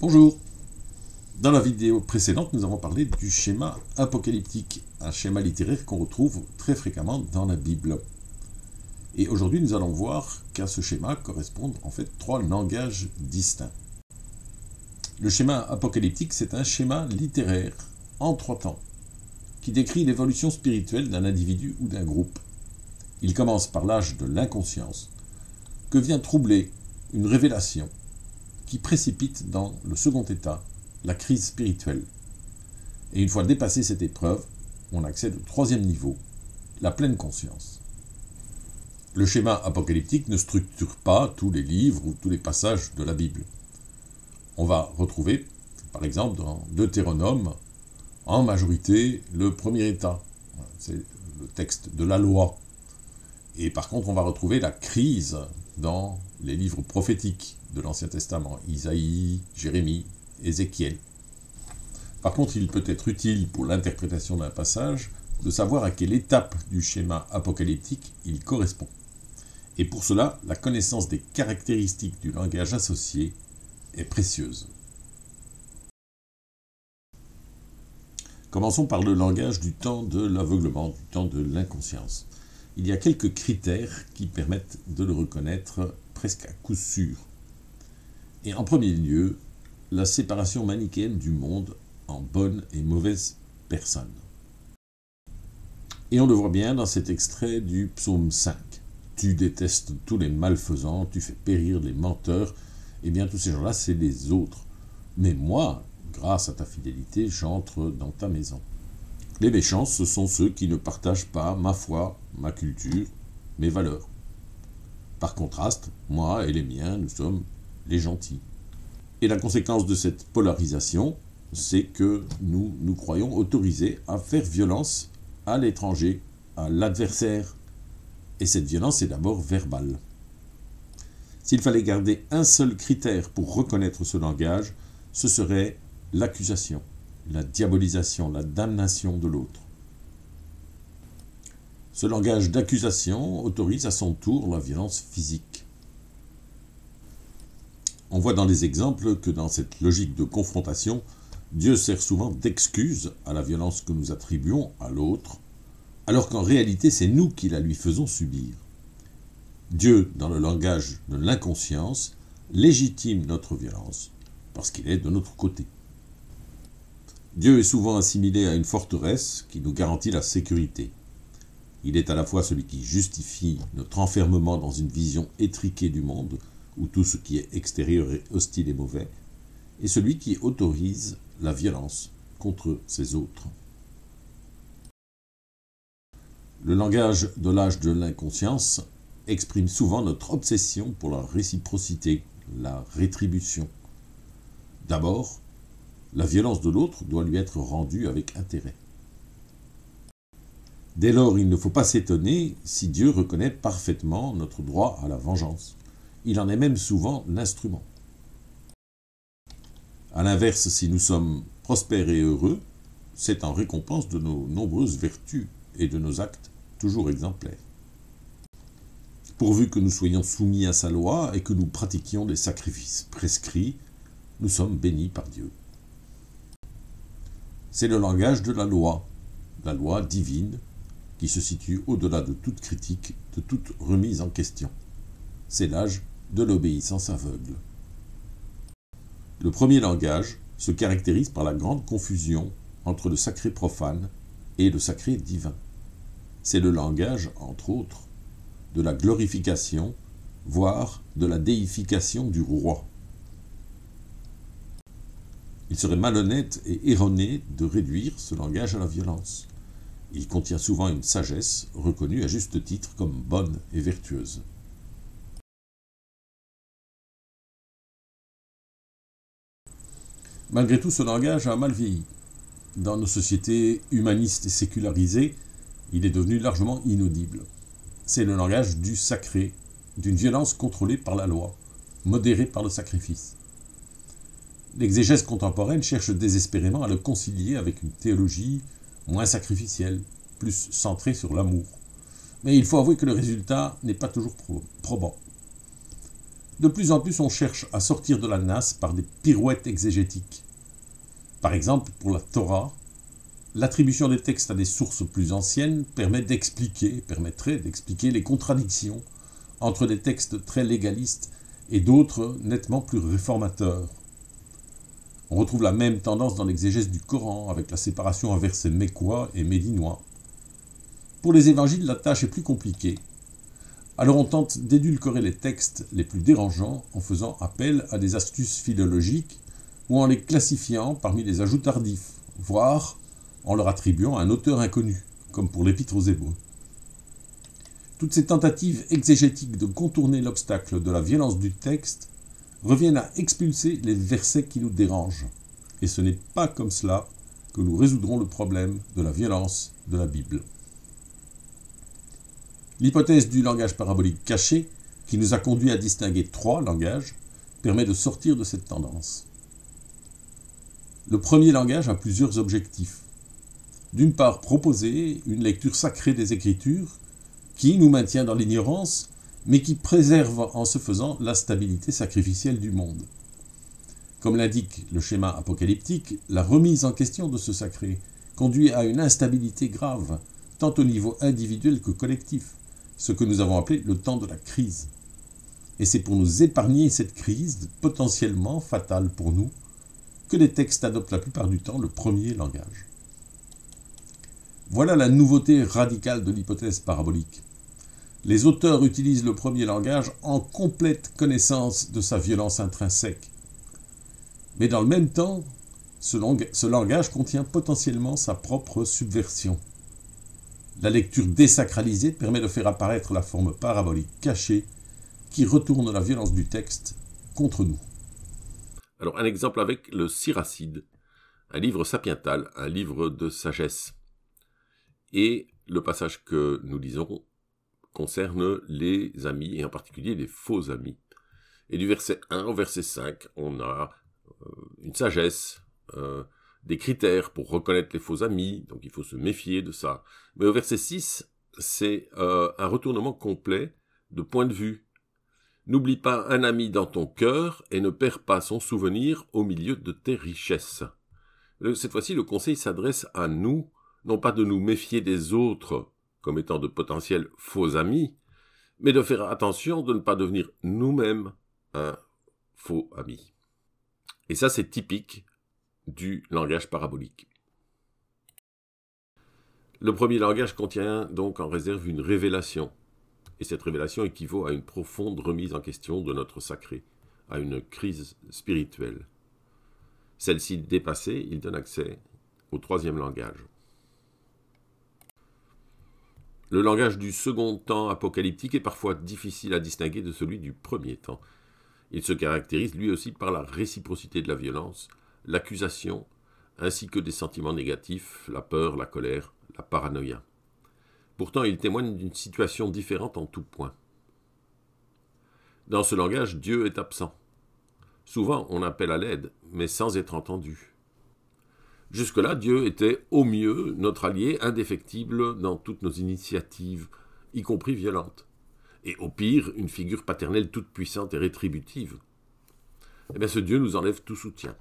Bonjour. Dans la vidéo précédente, nous avons parlé du schéma apocalyptique, un schéma littéraire qu'on retrouve très fréquemment dans la Bible. Et aujourd'hui, nous allons voir qu'à ce schéma correspondent en fait trois langages distincts. Le schéma apocalyptique, c'est un schéma littéraire en trois temps, qui décrit l'évolution spirituelle d'un individu ou d'un groupe. Il commence par l'âge de l'inconscience, que vient troubler une révélation qui précipite dans le second état, la crise spirituelle. Et une fois dépassé cette épreuve, on accède au troisième niveau, la pleine conscience. Le schéma apocalyptique ne structure pas tous les livres ou tous les passages de la Bible. On va retrouver, par exemple, dans Deutéronome, en majorité, le premier état. C'est le texte de la loi. Et par contre, on va retrouver la crise dans les livres prophétiques de l'Ancien Testament, Isaïe, Jérémie, Ézéchiel. Par contre, il peut être utile pour l'interprétation d'un passage de savoir à quelle étape du schéma apocalyptique il correspond. Et pour cela, la connaissance des caractéristiques du langage associé est précieuse. Commençons par le langage du temps de l'aveuglement, du temps de l'inconscience. Il y a quelques critères qui permettent de le reconnaître presque à coup sûr. Et en premier lieu, la séparation manichéenne du monde en bonnes et mauvaises personnes. Et on le voit bien dans cet extrait du psaume 5. Tu détestes tous les malfaisants, tu fais périr les menteurs. Eh bien, tous ces gens-là, c'est les autres. Mais moi, grâce à ta fidélité, j'entre dans ta maison. Les méchants, ce sont ceux qui ne partagent pas ma foi, ma culture, mes valeurs. Par contraste, moi et les miens, nous sommes les gentils. Et la conséquence de cette polarisation, c'est que nous nous croyons autorisés à faire violence à l'étranger, à l'adversaire. Et cette violence est d'abord verbale. S'il fallait garder un seul critère pour reconnaître ce langage, ce serait l'accusation, la diabolisation, la damnation de l'autre. Ce langage d'accusation autorise à son tour la violence physique. On voit dans les exemples que dans cette logique de confrontation, Dieu sert souvent d'excuse à la violence que nous attribuons à l'autre, alors qu'en réalité c'est nous qui la lui faisons subir. Dieu, dans le langage de l'inconscience, légitime notre violence, parce qu'il est de notre côté. Dieu est souvent assimilé à une forteresse qui nous garantit la sécurité. Il est à la fois celui qui justifie notre enfermement dans une vision étriquée du monde, où tout ce qui est extérieur est hostile et mauvais, et celui qui autorise la violence contre ses autres. Le langage de l'âge de l'inconscience exprime souvent notre obsession pour la réciprocité, la rétribution. D'abord, la violence de l'autre doit lui être rendue avec intérêt. Dès lors, il ne faut pas s'étonner si Dieu reconnaît parfaitement notre droit à la vengeance. Il en est même souvent l'instrument. A l'inverse, si nous sommes prospères et heureux, c'est en récompense de nos nombreuses vertus et de nos actes toujours exemplaires. Pourvu que nous soyons soumis à sa loi et que nous pratiquions les sacrifices prescrits, nous sommes bénis par Dieu. C'est le langage de la loi divine, qui se situe au-delà de toute critique, de toute remise en question. C'est l'âge de l'obéissance aveugle. Le premier langage se caractérise par la grande confusion entre le sacré profane et le sacré divin. C'est le langage, entre autres, de la glorification, voire de la déification du roi. Il serait malhonnête et erroné de réduire ce langage à la violence. Il contient souvent une sagesse reconnue à juste titre comme bonne et vertueuse. Malgré tout, ce langage a mal vieilli. Dans nos sociétés humanistes et sécularisées, il est devenu largement inaudible. C'est le langage du sacré, d'une violence contrôlée par la loi, modérée par le sacrifice. L'exégèse contemporaine cherche désespérément à le concilier avec une théologie moins sacrificielle, plus centrée sur l'amour. Mais il faut avouer que le résultat n'est pas toujours probant. De plus en plus, on cherche à sortir de la nasse par des pirouettes exégétiques. Par exemple, pour la Torah, l'attribution des textes à des sources plus anciennes permettrait d'expliquer les contradictions entre des textes très légalistes et d'autres nettement plus réformateurs. On retrouve la même tendance dans l'exégèse du Coran, avec la séparation en versets mécois et médinois. Pour les évangiles, la tâche est plus compliquée. Alors on tente d'édulcorer les textes les plus dérangeants en faisant appel à des astuces philologiques ou en les classifiant parmi les ajouts tardifs, voire en leur attribuant un auteur inconnu, comme pour l'Épître aux Hébreux. Toutes ces tentatives exégétiques de contourner l'obstacle de la violence du texte reviennent à expulser les versets qui nous dérangent. Et ce n'est pas comme cela que nous résoudrons le problème de la violence de la Bible. L'hypothèse du langage parabolique caché, qui nous a conduit à distinguer 3 langages, permet de sortir de cette tendance. Le premier langage a plusieurs objectifs. D'une part, proposer une lecture sacrée des Écritures, qui nous maintient dans l'ignorance, mais qui préserve en se faisant la stabilité sacrificielle du monde. Comme l'indique le schéma apocalyptique, la remise en question de ce sacré conduit à une instabilité grave, tant au niveau individuel que collectif, ce que nous avons appelé le temps de la crise. Et c'est pour nous épargner cette crise, potentiellement fatale pour nous, que les textes adoptent la plupart du temps le premier langage. Voilà la nouveauté radicale de l'hypothèse parabolique. Les auteurs utilisent le premier langage en complète connaissance de sa violence intrinsèque. Mais dans le même temps, ce langage contient potentiellement sa propre subversion. La lecture désacralisée permet de faire apparaître la forme parabolique cachée qui retourne la violence du texte contre nous. Alors un exemple avec le Siracide, un livre sapiental, un livre de sagesse. Et le passage que nous lisons concerne les amis, et en particulier les faux amis. Et du verset 1 au verset 5, on a une sagesse, des critères pour reconnaître les faux amis, donc il faut se méfier de ça. Mais au verset 6, c'est un retournement complet de point de vue. N'oublie pas un ami dans ton cœur et ne perds pas son souvenir au milieu de tes richesses. Cette fois-ci, le conseil s'adresse à nous, non pas de nous méfier des autres comme étant de potentiels faux amis, mais de faire attention de ne pas devenir nous-mêmes un faux ami. Et ça, c'est typique du langage parabolique. Le premier langage contient donc en réserve une révélation, et cette révélation équivaut à une profonde remise en question de notre sacré, à une crise spirituelle. Celle-ci dépassée, il donne accès au troisième langage. Le langage du second temps apocalyptique est parfois difficile à distinguer de celui du premier temps. Il se caractérise lui aussi par la réciprocité de la violence, l'accusation, ainsi que des sentiments négatifs, la peur, la colère, la paranoïa. Pourtant, il témoigne d'une situation différente en tout point. Dans ce langage, Dieu est absent. Souvent, on appelle à l'aide, mais sans être entendu. Jusque-là, Dieu était au mieux notre allié indéfectible dans toutes nos initiatives, y compris violentes. Et au pire, une figure paternelle toute puissante et rétributive. Eh bien, ce Dieu nous enlève tout soutien,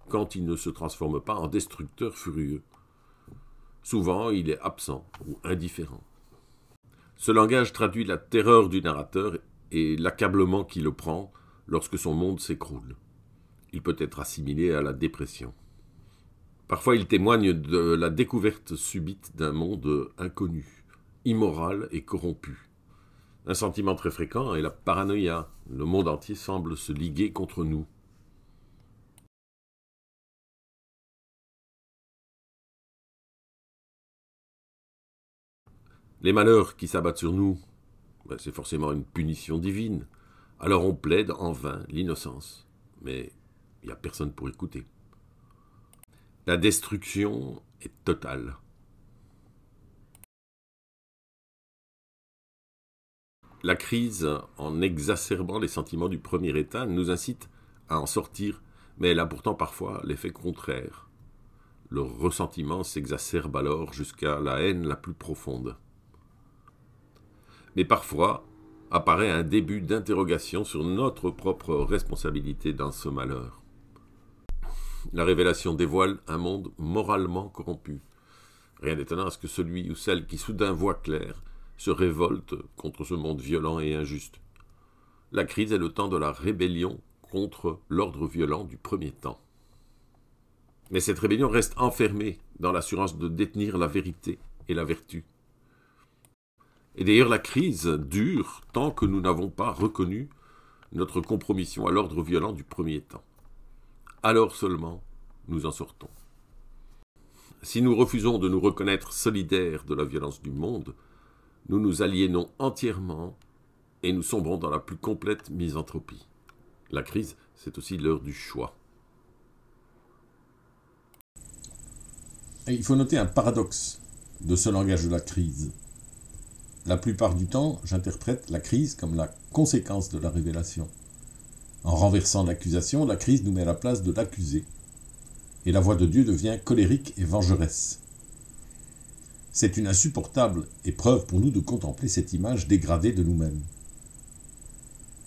quand il ne se transforme pas en destructeur furieux. Souvent, il est absent ou indifférent. Ce langage traduit la terreur du narrateur et l'accablement qui le prend lorsque son monde s'écroule. Il peut être assimilé à la dépression. Parfois, il témoigne de la découverte subite d'un monde inconnu, immoral et corrompu. Un sentiment très fréquent est la paranoïa. Le monde entier semble se liguer contre nous. Les malheurs qui s'abattent sur nous, c'est forcément une punition divine. Alors on plaide en vain l'innocence. Mais il n'y a personne pour écouter. La destruction est totale. La crise, en exacerbant les sentiments du premier état, nous incite à en sortir, mais elle a pourtant parfois l'effet contraire. Le ressentiment s'exacerbe alors jusqu'à la haine la plus profonde. Mais parfois, apparaît un début d'interrogation sur notre propre responsabilité dans ce malheur. La révélation dévoile un monde moralement corrompu. Rien d'étonnant à ce que celui ou celle qui soudain voit clair se révolte contre ce monde violent et injuste. La crise est le temps de la rébellion contre l'ordre violent du premier temps. Mais cette rébellion reste enfermée dans l'assurance de détenir la vérité et la vertu. Et d'ailleurs, la crise dure tant que nous n'avons pas reconnu notre compromission à l'ordre violent du premier temps. Alors seulement, nous en sortons. Si nous refusons de nous reconnaître solidaires de la violence du monde, nous nous aliénons entièrement et nous sombrons dans la plus complète misanthropie. La crise, c'est aussi l'heure du choix. Et il faut noter un paradoxe de ce langage de la crise. La plupart du temps, j'interprète la crise comme la conséquence de la révélation. En renversant l'accusation, la crise nous met à la place de l'accusé. Et la voix de Dieu devient colérique et vengeresse. C'est une insupportable épreuve pour nous de contempler cette image dégradée de nous-mêmes.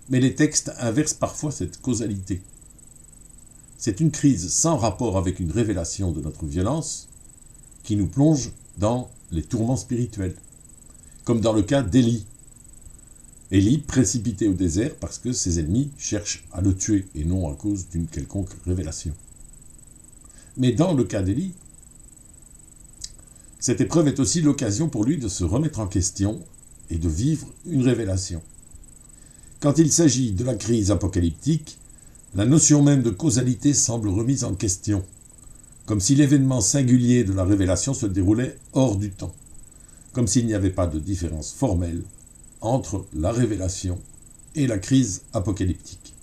Mais les textes inversent parfois cette causalité. C'est une crise sans rapport avec une révélation de notre violence qui nous plonge dans les tourments spirituels, comme dans le cas d'Élie. Élie précipité au désert parce que ses ennemis cherchent à le tuer et non à cause d'une quelconque révélation. Mais dans le cas d'Élie, cette épreuve est aussi l'occasion pour lui de se remettre en question et de vivre une révélation. Quand il s'agit de la crise apocalyptique, la notion même de causalité semble remise en question, comme si l'événement singulier de la révélation se déroulait hors du temps, comme s'il n'y avait pas de différence formelle entre la révélation et la crise apocalyptique.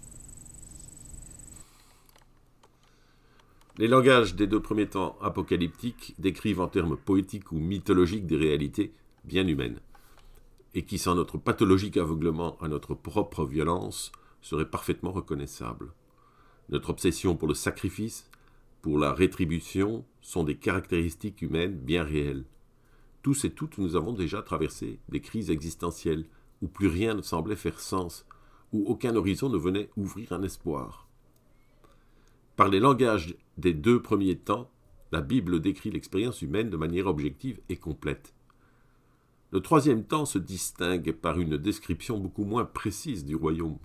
Les langages des 2 premiers temps apocalyptiques décrivent en termes poétiques ou mythologiques des réalités bien humaines, et qui, sans notre pathologique aveuglement à notre propre violence, seraient parfaitement reconnaissables. Notre obsession pour le sacrifice, pour la rétribution, sont des caractéristiques humaines bien réelles. Tous et toutes, nous avons déjà traversé des crises existentielles, où plus rien ne semblait faire sens, où aucun horizon ne venait ouvrir un espoir. Par les langages des 2 premiers temps, la Bible décrit l'expérience humaine de manière objective et complète. Le 3e temps se distingue par une description beaucoup moins précise du royaume.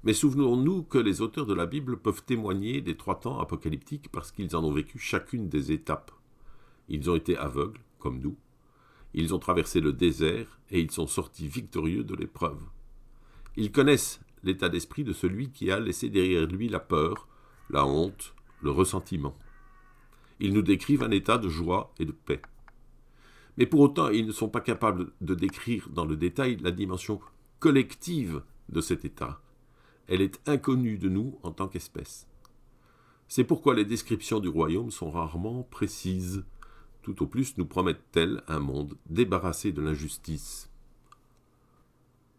Mais souvenons-nous que les auteurs de la Bible peuvent témoigner des 3 temps apocalyptiques parce qu'ils en ont vécu chacune des étapes. Ils ont été aveugles, comme nous. Ils ont traversé le désert et ils sont sortis victorieux de l'épreuve. Ils connaissent l'état d'esprit de celui qui a laissé derrière lui la peur, la honte, le ressentiment. Ils nous décrivent un état de joie et de paix. Mais pour autant, ils ne sont pas capables de décrire dans le détail la dimension collective de cet état. Elle est inconnue de nous en tant qu'espèce. C'est pourquoi les descriptions du royaume sont rarement précises. Tout au plus nous promettent-elles un monde débarrassé de l'injustice.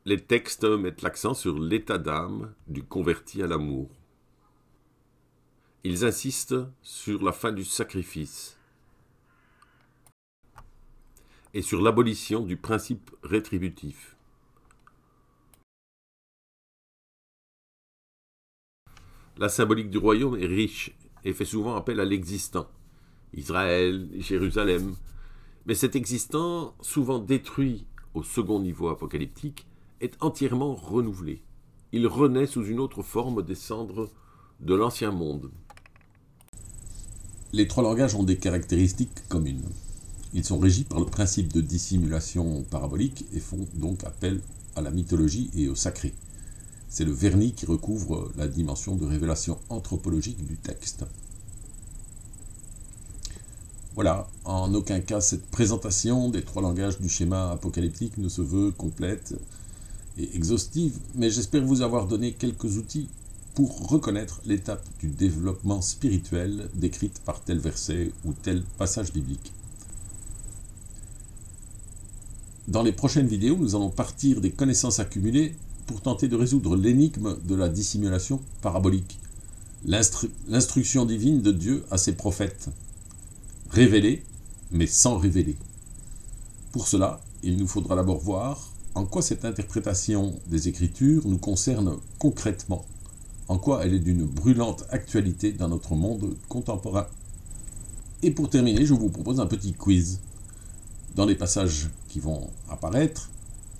Les textes mettent l'accent sur l'état d'âme du converti à l'amour. Ils insistent sur la fin du sacrifice et sur l'abolition du principe rétributif. La symbolique du royaume est riche et fait souvent appel à l'existant. Israël, Jérusalem. Mais cet existant, souvent détruit au second niveau apocalyptique, est entièrement renouvelé. Il renaît sous une autre forme des cendres de l'ancien monde. Les 3 langages ont des caractéristiques communes. Ils sont régis par le principe de dissimulation parabolique et font donc appel à la mythologie et au sacré. C'est le vernis qui recouvre la dimension de révélation anthropologique du texte. Voilà, en aucun cas cette présentation des 3 langages du schéma apocalyptique ne se veut complète et exhaustive, mais j'espère vous avoir donné quelques outils pour reconnaître l'étape du développement spirituel décrite par tel verset ou tel passage biblique. Dans les prochaines vidéos, nous allons partir des connaissances accumulées pour tenter de résoudre l'énigme de la dissimulation parabolique, l'instruction divine de Dieu à ses prophètes, révéler mais sans révéler. Pour cela, il nous faudra d'abord voir en quoi cette interprétation des Écritures nous concerne concrètement? En quoi elle est d'une brûlante actualité dans notre monde contemporain? Et pour terminer, je vous propose un petit quiz. Dans les passages qui vont apparaître,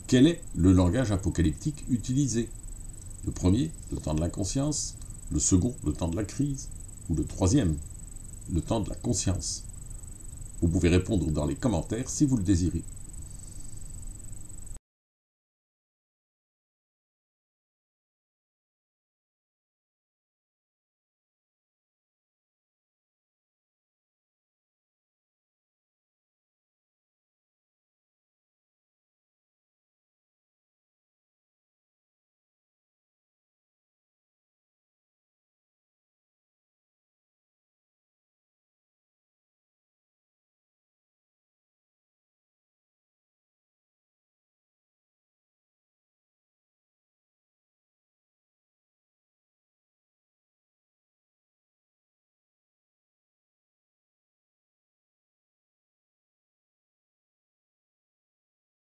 quel est le langage apocalyptique utilisé? Le premier, le temps de l'inconscience, le second, le temps de la crise, ou le troisième, le temps de la conscience? Vous pouvez répondre dans les commentaires si vous le désirez.